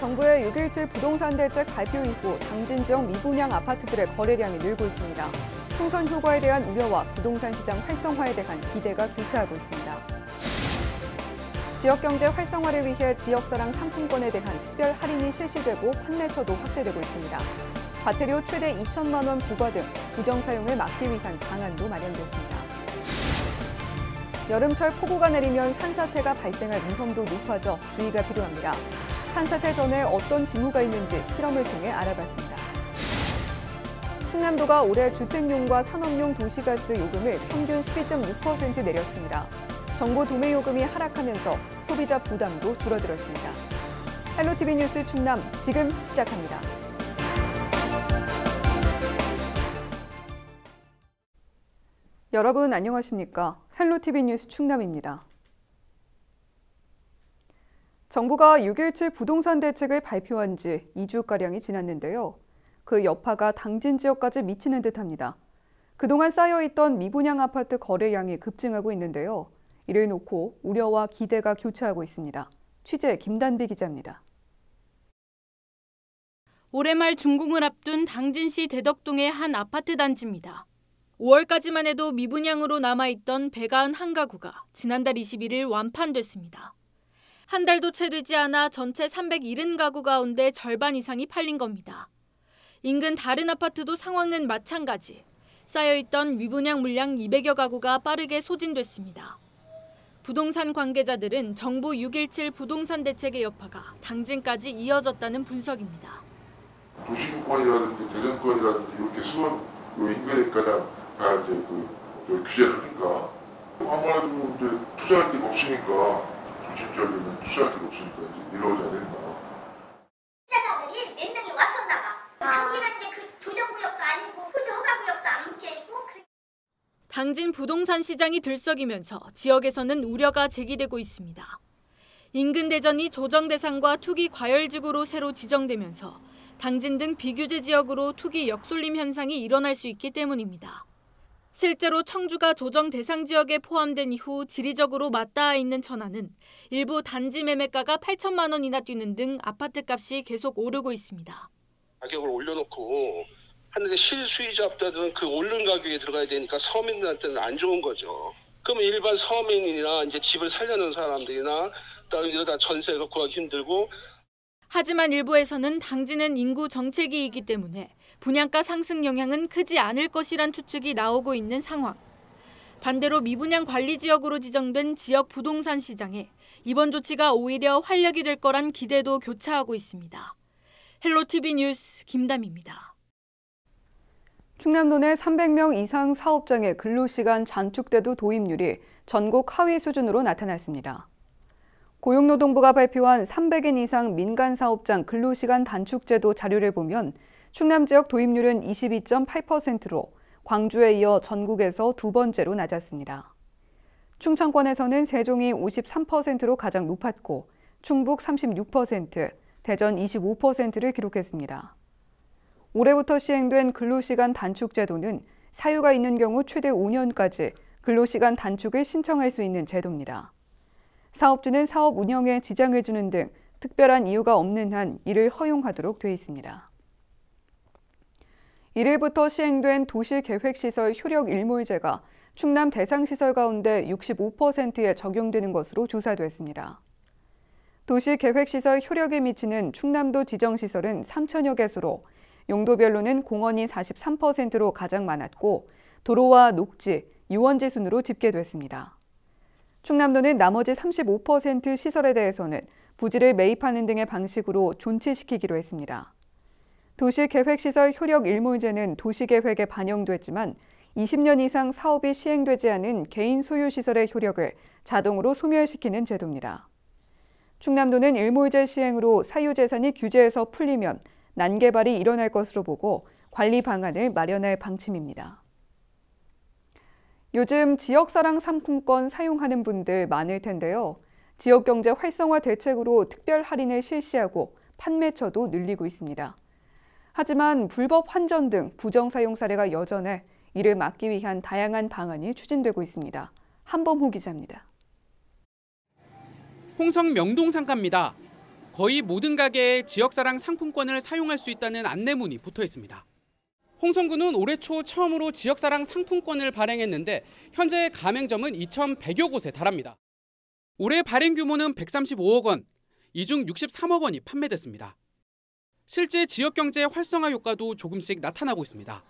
정부의 6.17 부동산 대책 발표 이후 당진 지역 미분양 아파트들의 거래량이 늘고 있습니다. 총선 효과에 대한 우려와 부동산 시장 활성화에 대한 기대가 교차하고 있습니다. 지역경제 활성화를 위해 지역사랑 상품권에 대한 특별 할인이 실시되고 판매처도 확대되고 있습니다. 과태료 최대 2천만 원 부과 등 부정사용을 막기 위한 방안도 마련됐습니다. 여름철 폭우가 내리면 산사태가 발생할 위험도 높아져 주의가 필요합니다. 산사태 전에 어떤 징후가 있는지 실험을 통해 알아봤습니다. 충남도가 올해 주택용과 산업용 도시가스 요금을 평균 12.6% 내렸습니다. 정부 도매 요금이 하락하면서 소비자 부담도 줄어들었습니다. 헬로티비 뉴스 충남 지금 시작합니다. 여러분 안녕하십니까? 헬로티비 뉴스 충남입니다. 정부가 6.17 부동산 대책을 발표한 지 2주가량이 지났는데요. 그 여파가 당진 지역까지 미치는 듯합니다. 그동안 쌓여있던 미분양 아파트 거래량이 급증하고 있는데요. 이를 놓고 우려와 기대가 교차하고 있습니다. 취재 김단비 기자입니다. 올해 말 준공을 앞둔 당진시 대덕동의 한 아파트 단지입니다. 5월까지만 해도 미분양으로 남아있던 191가구가 지난달 21일 완판됐습니다. 한 달도 채 되지 않아 전체 370가구 가운데 절반 이상이 팔린 겁니다. 인근 다른 아파트도 상황은 마찬가지. 쌓여있던 미분양 물량 200여 가구가 빠르게 소진됐습니다. 부동산 관계자들은 정부 6.17 부동산 대책의 여파가 당진까지 이어졌다는 분석입니다. 도시권이라든지 대전권이라든지 이렇게 수원 인근에까지 다 이제 규제를 하니까 아무래도 이제 투자할 데가 없으니까 도시적인 투자할 데가 없으니까 이제 이러지 않았나. 투자자들이 몇 명이 왔었나 봐. 거기는 이제 그 조정구역도 아니고 호주 허가구역도 안 묶여 있고. 당진 부동산 시장이 들썩이면서 지역에서는 우려가 제기되고 있습니다. 인근 대전이 조정 대상과 투기 과열지구로 새로 지정되면서 당진 등 비규제 지역으로 투기 역쏠림 현상이 일어날 수 있기 때문입니다. 실제로 청주가 조정 대상 지역에 포함된 이후 지리적으로 맞닿아 있는 천안은 일부 단지 매매가가 8천만 원이나 뛰는 등 아파트값이 계속 오르고 있습니다. 가격을 올려놓고 하는데 실수요자들은 그 오른 가격에 들어가야 되니까 서민들한테는 안 좋은 거죠. 그러면 일반 서민이나 이제 집을 살려는 사람들이나 이러다 전세가 구하기 힘들고. 하지만 일부에서는 당진은 인구 정체기이기 때문에 분양가 상승 영향은 크지 않을 것이란 추측이 나오고 있는 상황. 반대로 미분양 관리 지역으로 지정된 지역 부동산 시장에 이번 조치가 오히려 활력이 될 거란 기대도 교차하고 있습니다. 헬로티비 뉴스 김담입니다. 충남도 내 300명 이상 사업장의 근로시간 단축제도 도입률이 전국 하위 수준으로 나타났습니다. 고용노동부가 발표한 300인 이상 민간사업장 근로시간 단축제도 자료를 보면 충남 지역 도입률은 22.8%로 광주에 이어 전국에서 두 번째로 낮았습니다. 충청권에서는 세종이 53%로 가장 높았고 충북 36%, 대전 25%를 기록했습니다. 올해부터 시행된 근로시간 단축 제도는 사유가 있는 경우 최대 5년까지 근로시간 단축을 신청할 수 있는 제도입니다. 사업주는 사업 운영에 지장을 주는 등 특별한 이유가 없는 한 이를 허용하도록 돼 있습니다. 1일부터 시행된 도시계획시설 효력 일몰제가 충남 대상시설 가운데 65%에 적용되는 것으로 조사됐습니다. 도시계획시설 효력에 미치는 충남도 지정시설은 3천여 개소로 용도별로는 공원이 43%로 가장 많았고 도로와 녹지, 유원지 순으로 집계됐습니다. 충남도는 나머지 35% 시설에 대해서는 부지를 매입하는 등의 방식으로 존치시키기로 했습니다. 도시계획시설 효력 일몰제는 도시계획에 반영됐지만 20년 이상 사업이 시행되지 않은 개인 소유 시설의 효력을 자동으로 소멸시키는 제도입니다. 충남도는 일몰제 시행으로 사유재산이 규제에서 풀리면 난개발이 일어날 것으로 보고 관리 방안을 마련할 방침입니다. 요즘 지역사랑 상품권 사용하는 분들 많을 텐데요. 지역경제 활성화 대책으로 특별 할인을 실시하고 판매처도 늘리고 있습니다. 하지만 불법 환전 등 부정사용 사례가 여전해 이를 막기 위한 다양한 방안이 추진되고 있습니다. 한범호 기자입니다. 홍성 명동 상가입니다. 거의 모든 가게에 지역사랑 상품권을 사용할 수 있다는 안내문이 붙어 있습니다. 홍성군은 올해 초 처음으로 지역사랑 상품권을 발행했는데 현재 가맹점은 2,100여 곳에 달합니다. 올해 발행 규모는 135억 원, 이 중 63억 원이 판매됐습니다. 실제 지역경제 활성화 효과도 조금씩 나타나고 있습니다.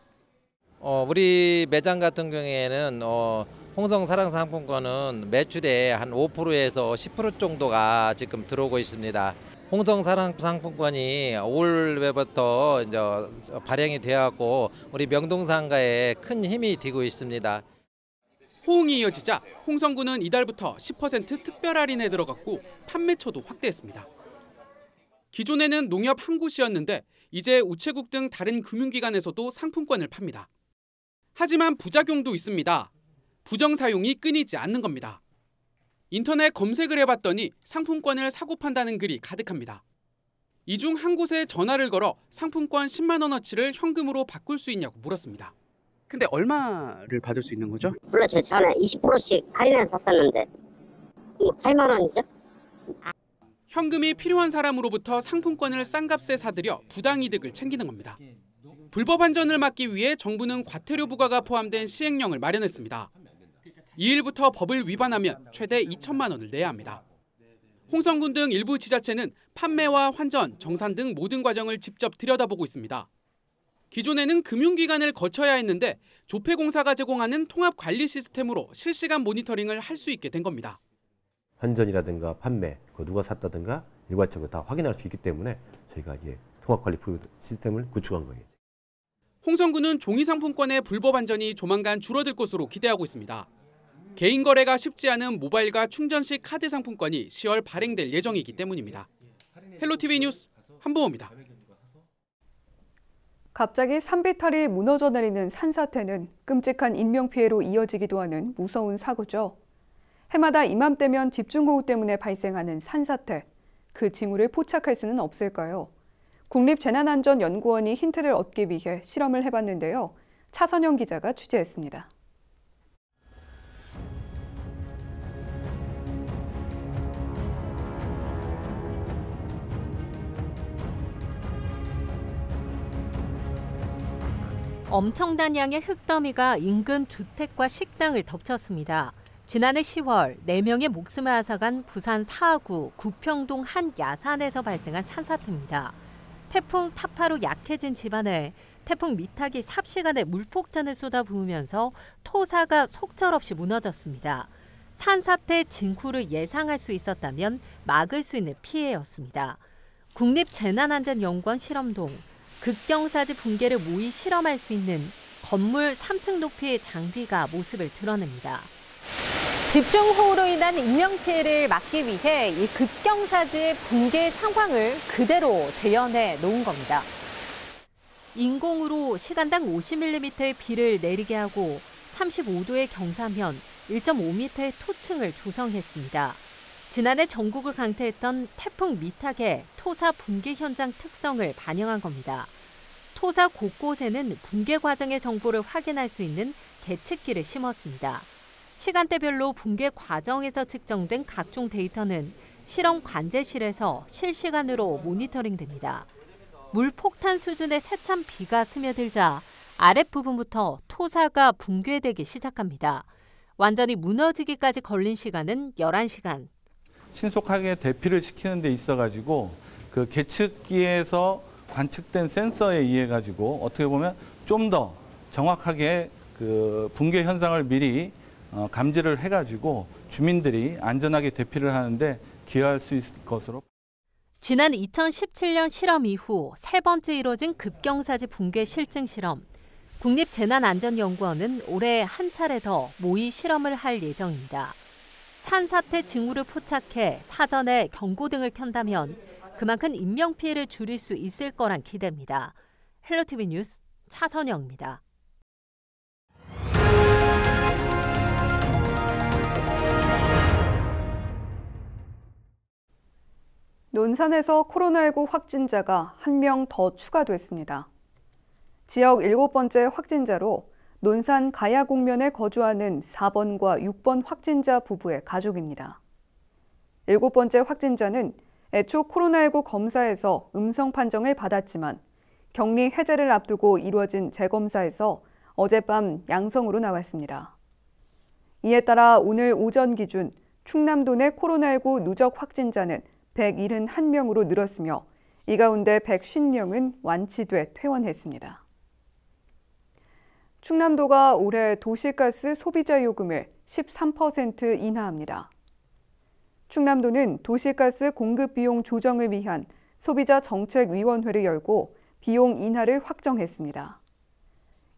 우리 매장 같은 경우에는 홍성 사랑 상품권은 매출의 한 5%에서 10% 정도가 지금 들어오고 있습니다. 홍성 사랑 상품권이 올해부터 이제 발행이 되었고 우리 명동상가에 큰 힘이 되고 있습니다. 호응이 이어지자 홍성군은 이달부터 10% 특별 할인에 들어갔고 판매처도 확대했습니다. 기존에는 농협 한 곳이었는데 이제 우체국 등 다른 금융기관에서도 상품권을 팝니다. 하지만 부작용도 있습니다. 부정 사용이 끊이지 않는 겁니다. 인터넷 검색을 해봤더니 상품권을 사고 판다는 글이 가득합니다. 이 중 한 곳에 전화를 걸어 상품권 10만 원어치를 현금으로 바꿀 수 있냐고 물었습니다. 근데 얼마를 받을 수 있는 거죠? 물론 저 전에 20%씩 할인해서 샀었는데 8만 원이죠. 현금이 필요한 사람으로부터 상품권을 싼 값에 사들여 부당이득을 챙기는 겁니다. 불법 환전을 막기 위해 정부는 과태료 부과가 포함된 시행령을 마련했습니다. 이 일부터 법을 위반하면 최대 2천만 원을 내야 합니다. 홍성군 등 일부 지자체는 판매와 환전, 정산 등 모든 과정을 직접 들여다보고 있습니다. 기존에는 금융기관을 거쳐야 했는데 조폐공사가 제공하는 통합관리 시스템으로 실시간 모니터링을 할 수 있게 된 겁니다. 환전이라든가 판매, 누가 샀다든가 일괄적으로 다 확인할 수 있기 때문에 저희가 이제 통합관리 시스템을 구축한 거예요. 홍성군은 종이상품권의 불법 환전이 조만간 줄어들 것으로 기대하고 있습니다. 개인 거래가 쉽지 않은 모바일과 충전식 카드 상품권이 10월 발행될 예정이기 때문입니다. 헬로티비 뉴스 한보호입니다. 갑자기 산비탈이 무너져 내리는 산사태는 끔찍한 인명피해로 이어지기도 하는 무서운 사고죠. 해마다 이맘때면 집중호우 때문에 발생하는 산사태, 그 징후를 포착할 수는 없을까요? 국립재난안전연구원이 힌트를 얻기 위해 실험을 해봤는데요. 차선영 기자가 취재했습니다. 엄청난 양의 흙더미가 인근 주택과 식당을 덮쳤습니다. 지난해 10월 4명의 목숨을 앗아간 부산 사구 구평동 한 야산에서 발생한 산사태입니다. 태풍 타파로 약해진 집안에 태풍 미탁이 삽시간에 물폭탄을 쏟아부으면서 토사가 속절없이 무너졌습니다. 산사태 징후를 예상할 수 있었다면 막을 수 있는 피해였습니다. 국립재난안전연구원 실험동, 극경사지 붕괴를 모의 실험할 수 있는 건물 3층 높이의 장비가 모습을 드러냅니다. 집중호우로 인한 인명피해를 막기 위해 이 극경사지의 붕괴 상황을 그대로 재현해 놓은 겁니다. 인공으로 시간당 50mm의 비를 내리게 하고 35도의 경사면 1.5m의 토층을 조성했습니다. 지난해 전국을 강타했던 태풍 미탁의 토사 붕괴 현장 특성을 반영한 겁니다. 토사 곳곳에는 붕괴 과정의 정보를 확인할 수 있는 계측기를 심었습니다. 시간대별로 붕괴 과정에서 측정된 각종 데이터는 실험 관제실에서 실시간으로 모니터링됩니다. 물폭탄 수준의 세찬 비가 스며들자 아랫부분부터 토사가 붕괴되기 시작합니다. 완전히 무너지기까지 걸린 시간은 11시간. 신속하게 대피를 시키는 데 있어가지고 그 계측기에서 관측된 센서에 의해 가지고 어떻게 보면 좀 더 정확하게 그 붕괴 현상을 미리 감지를 해가지고 주민들이 안전하게 대피를 하는데 기여할 수 있을 것으로. 지난 2017년 실험 이후 세 번째 이뤄진 급경사지 붕괴 실증 실험. 국립재난안전연구원은 올해 한 차례 더 모의 실험을 할 예정입니다. 산사태 징후를 포착해 사전에 경고등을 켠다면 그만큼 인명피해를 줄일 수 있을 거란 기대입니다. 헬로티비 뉴스 차선영입니다. 논산에서 코로나19 확진자가 1명 더 추가됐습니다. 지역 7번째 확진자로 논산 가야곡면에 거주하는 4번과 6번 확진자 부부의 가족입니다. 7번째 확진자는 애초 코로나19 검사에서 음성 판정을 받았지만 격리 해제를 앞두고 이루어진 재검사에서 어젯밤 양성으로 나왔습니다. 이에 따라 오늘 오전 기준 충남도 내 코로나19 누적 확진자는 171명으로 늘었으며 이 가운데 150명은 완치돼 퇴원했습니다. 충남도가 올해 도시가스 소비자 요금을 13% 인하합니다. 충남도는 도시가스 공급 비용 조정을 위한 소비자 정책위원회를 열고 비용 인하를 확정했습니다.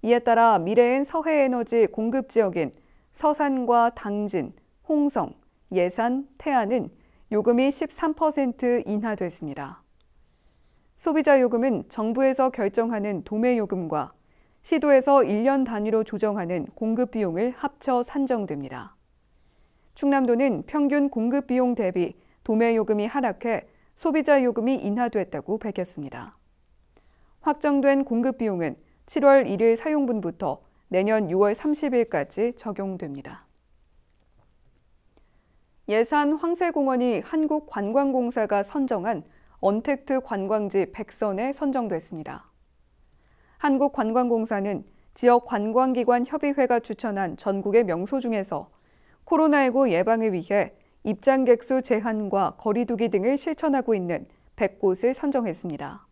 이에 따라 미래엔 서해에너지 공급 지역인 서산과 당진, 홍성, 예산, 태안은 요금이 13% 인하됐습니다. 소비자 요금은 정부에서 결정하는 도매요금과 시도에서 1년 단위로 조정하는 공급 비용을 합쳐 산정됩니다. 충남도는 평균 공급 비용 대비 도매요금이 하락해 소비자 요금이 인하됐다고 밝혔습니다. 확정된 공급 비용은 7월 1일 사용분부터 내년 6월 30일까지 적용됩니다. 예산 황새공원이 한국관광공사가 선정한 언택트 관광지 100선에 선정됐습니다. 한국관광공사는 지역 관광기관 협의회가 추천한 전국의 명소 중에서 코로나19 예방을 위해 입장객 수 제한과 거리 두기 등을 실천하고 있는 100곳을 선정했습니다.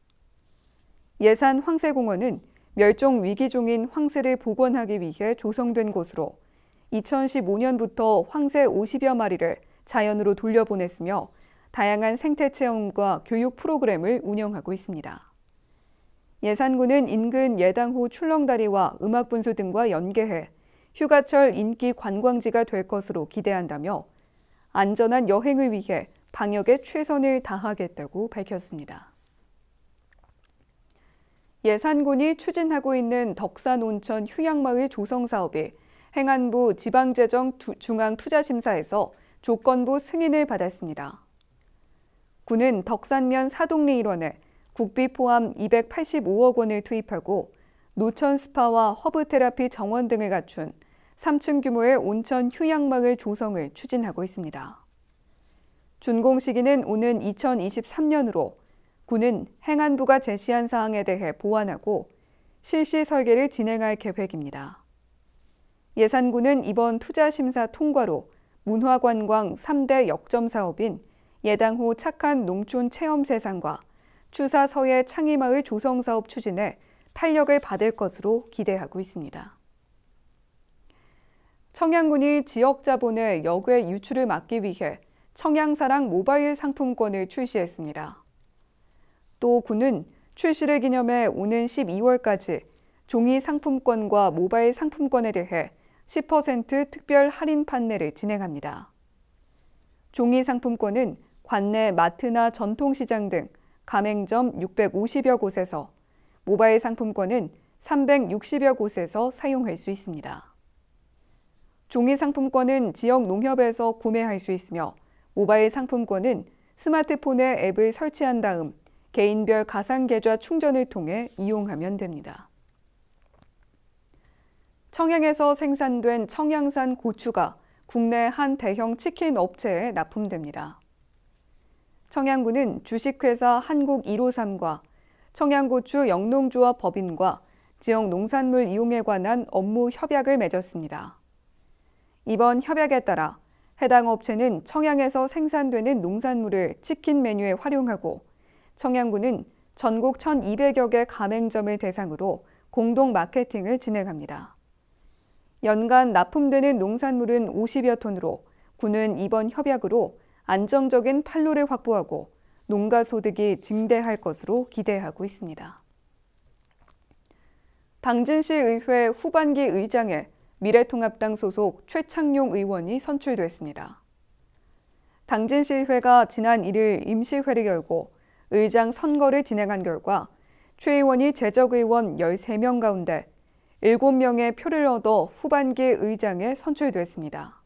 예산 황새공원은 멸종 위기종인 황새를 복원하기 위해 조성된 곳으로 2015년부터 황새 50여 마리를 자연으로 돌려보냈으며 다양한 생태 체험과 교육 프로그램을 운영하고 있습니다. 예산군은 인근 예당호 출렁다리와 음악분수 등과 연계해 휴가철 인기 관광지가 될 것으로 기대한다며 안전한 여행을 위해 방역에 최선을 다하겠다고 밝혔습니다. 예산군이 추진하고 있는 덕산 온천 휴양마을 조성 사업이 행안부 지방재정 중앙투자심사에서 조건부 승인을 받았습니다. 군은 덕산면 사동리 일원에 국비 포함 285억 원을 투입하고 노천 스파와 허브 테라피 정원 등을 갖춘 3층 규모의 온천 휴양마을 조성을 추진하고 있습니다. 준공 시기는 오는 2023년으로 군은 행안부가 제시한 사항에 대해 보완하고 실시 설계를 진행할 계획입니다. 예산군은 이번 투자심사 통과로 문화관광 3대 역점 사업인 예당호 착한 농촌 체험세상과 추사 서해 창의마을 조성사업 추진에 탄력을 받을 것으로 기대하고 있습니다. 청양군이 지역 자본의 역외 유출을 막기 위해 청양사랑 모바일 상품권을 출시했습니다. 또 군은 출시를 기념해 오는 12월까지 종이 상품권과 모바일 상품권에 대해 10% 특별 할인 판매를 진행합니다. 종이 상품권은 관내 마트나 전통시장 등 가맹점 650여 곳에서, 모바일 상품권은 360여 곳에서 사용할 수 있습니다. 종이 상품권은 지역 농협에서 구매할 수 있으며 모바일 상품권은 스마트폰에 앱을 설치한 다음 개인별 가상계좌 충전을 통해 이용하면 됩니다. 청양에서 생산된 청양산 고추가 국내 한 대형 치킨 업체에 납품됩니다. 청양군은 주식회사 한국153과 청양고추 영농조합 법인과 지역 농산물 이용에 관한 업무 협약을 맺었습니다. 이번 협약에 따라 해당 업체는 청양에서 생산되는 농산물을 치킨 메뉴에 활용하고 청양군은 전국 1,200여 개 가맹점을 대상으로 공동 마케팅을 진행합니다. 연간 납품되는 농산물은 50여 톤으로 군은 이번 협약으로 안정적인 판로를 확보하고 농가 소득이 증대할 것으로 기대하고 있습니다. 당진시 의회 후반기 의장에 미래통합당 소속 최창용 의원이 선출됐습니다. 당진시의회가 지난 1일 임시회를 열고 의장 선거를 진행한 결과 최 의원이 재적의원 13명 가운데 7명의 표를 얻어 후반기 의장에 선출됐습니다.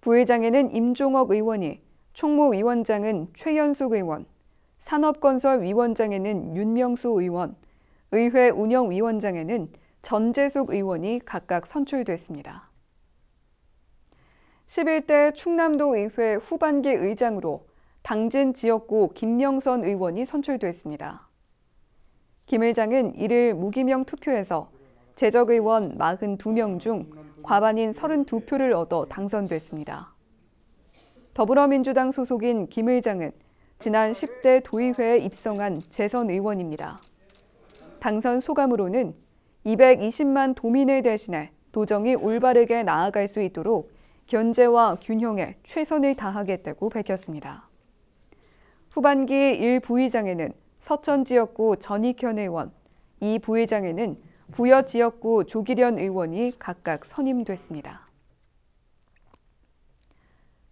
부의장에는 임종억 의원이, 총무위원장은 최연숙 의원, 산업건설위원장에는 윤명수 의원, 의회 운영위원장에는 전재숙 의원이 각각 선출됐습니다. 11대 충남도 의회 후반기 의장으로 당진 지역구 김영선 의원이 선출됐습니다. 김 의장은 이를 무기명 투표에서 재적의원 42명 중 과반인 32표를 얻어 당선됐습니다. 더불어민주당 소속인 김 의장은 지난 10대 도의회에 입성한 재선 의원입니다. 당선 소감으로는 220만 도민을 대신해 도정이 올바르게 나아갈 수 있도록 견제와 균형에 최선을 다하겠다고 밝혔습니다. 후반기 1 부의장에는 서천 지역구 전익현 의원, 2 부의장에는 부여 지역구 조기련 의원이 각각 선임됐습니다.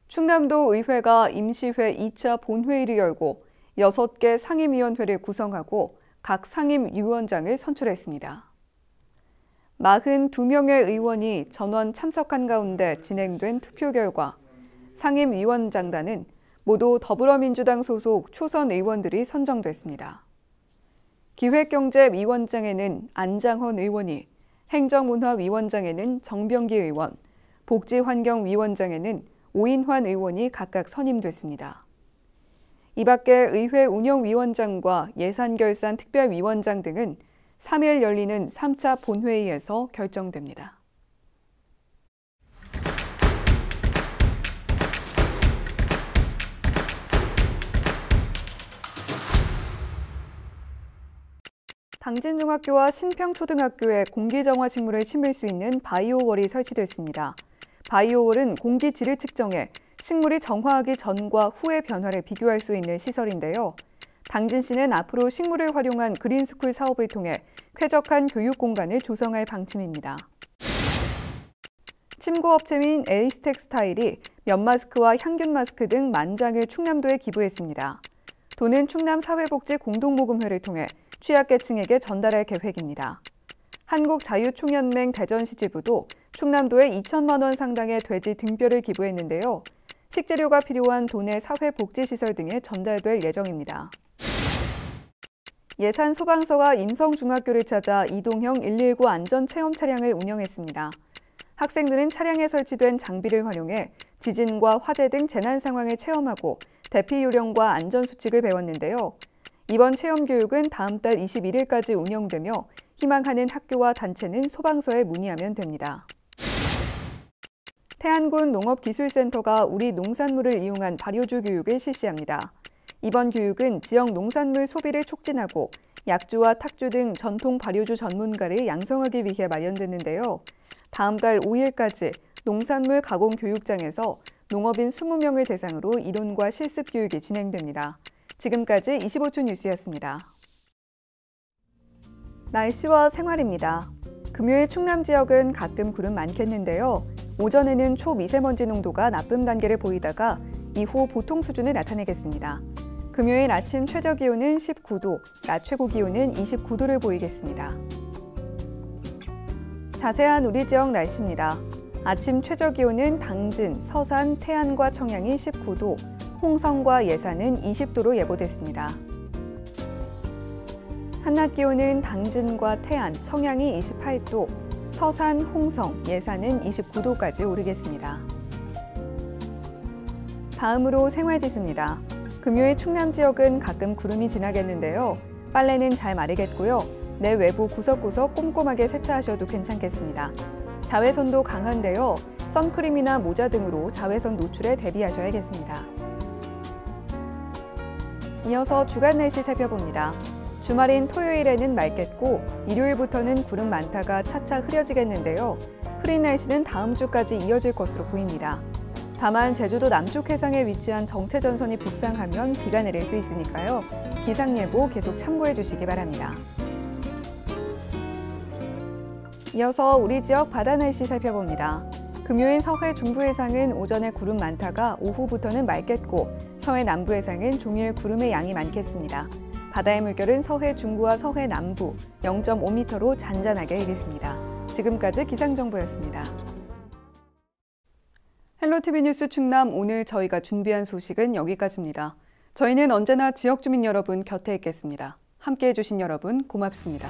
충남도 의회가 임시회 2차 본회의를 열고 6개 상임위원회를 구성하고 각 상임위원장을 선출했습니다. 42명의 의원이 전원 참석한 가운데 진행된 투표 결과 상임위원장단은 모두 더불어민주당 소속 초선 의원들이 선정됐습니다. 기획경제위원장에는 안장헌 의원이, 행정문화위원장에는 정병기 의원, 복지환경위원장에는 오인환 의원이 각각 선임됐습니다. 이 밖에 의회 운영위원장과 예산결산특별위원장 등은 3일 열리는 3차 본회의에서 결정됩니다. 당진중학교와 신평초등학교에 공기정화 식물을 심을 수 있는 바이오월이 설치됐습니다. 바이오월은 공기질을 측정해 식물이 정화하기 전과 후의 변화를 비교할 수 있는 시설인데요. 당진시는 앞으로 식물을 활용한 그린스쿨 사업을 통해 쾌적한 교육 공간을 조성할 방침입니다. 침구업체인 에이스텍스타일이 면마스크와 향균 마스크 등 10,000장을 충남도에 기부했습니다. 도는 충남사회복지공동모금회를 통해 취약계층에게 전달할 계획입니다. 한국자유총연맹 대전시 지부도 충남도에 2천만 원 상당의 돼지 등뼈를 기부했는데요. 식재료가 필요한 도내 사회복지시설 등에 전달될 예정입니다. 예산 소방서가 임성중학교를 찾아 이동형 119 안전체험 차량을 운영했습니다. 학생들은 차량에 설치된 장비를 활용해 지진과 화재 등 재난 상황을 체험하고 대피 요령과 안전수칙을 배웠는데요. 이번 체험 교육은 다음 달 21일까지 운영되며 희망하는 학교와 단체는 소방서에 문의하면 됩니다. 태안군 농업기술센터가 우리 농산물을 이용한 발효주 교육을 실시합니다. 이번 교육은 지역 농산물 소비를 촉진하고 약주와 탁주 등 전통 발효주 전문가를 양성하기 위해 마련됐는데요. 다음 달 5일까지 농산물 가공 교육장에서 농업인 20명을 대상으로 이론과 실습 교육이 진행됩니다. 지금까지 25초 뉴스였습니다. 날씨와 생활입니다. 금요일 충남 지역은 가끔 구름 많겠는데요. 오전에는 초미세먼지 농도가 나쁨 단계를 보이다가 이후 보통 수준을 나타내겠습니다. 금요일 아침 최저 기온은 19도, 낮 최고 기온은 29도를 보이겠습니다. 자세한 우리 지역 날씨입니다. 아침 최저 기온은 당진, 서산, 태안과 청양이 19도, 홍성과 예산은 20도로 예보됐습니다. 한낮 기온은 당진과 태안, 청양이 28도, 서산, 홍성, 예산은 29도까지 오르겠습니다. 다음으로 생활지수입니다. 금요일 충남 지역은 가끔 구름이 지나겠는데요. 빨래는 잘 마르겠고요. 내 외부 구석구석 꼼꼼하게 세차하셔도 괜찮겠습니다. 자외선도 강한데요. 선크림이나 모자 등으로 자외선 노출에 대비하셔야겠습니다. 이어서 주간 날씨 살펴봅니다. 주말인 토요일에는 맑겠고 일요일부터는 구름 많다가 차차 흐려지겠는데요. 흐린 날씨는 다음 주까지 이어질 것으로 보입니다. 다만 제주도 남쪽 해상에 위치한 정체전선이 북상하면 비가 내릴 수 있으니까요. 기상예보 계속 참고해 주시기 바랍니다. 이어서 우리 지역 바다 날씨 살펴봅니다. 금요일 서해 중부 해상은 오전에 구름 많다가 오후부터는 맑겠고 서해 남부 해상은 종일 구름의 양이 많겠습니다. 바다의 물결은 서해 중부와 서해 남부 0.5m로 잔잔하게 일겠습니다. 지금까지 기상정보였습니다. 헬로티비 뉴스 충남 오늘 저희가 준비한 소식은 여기까지입니다. 저희는 언제나 지역 주민 여러분 곁에 있겠습니다. 함께해 주신 여러분 고맙습니다.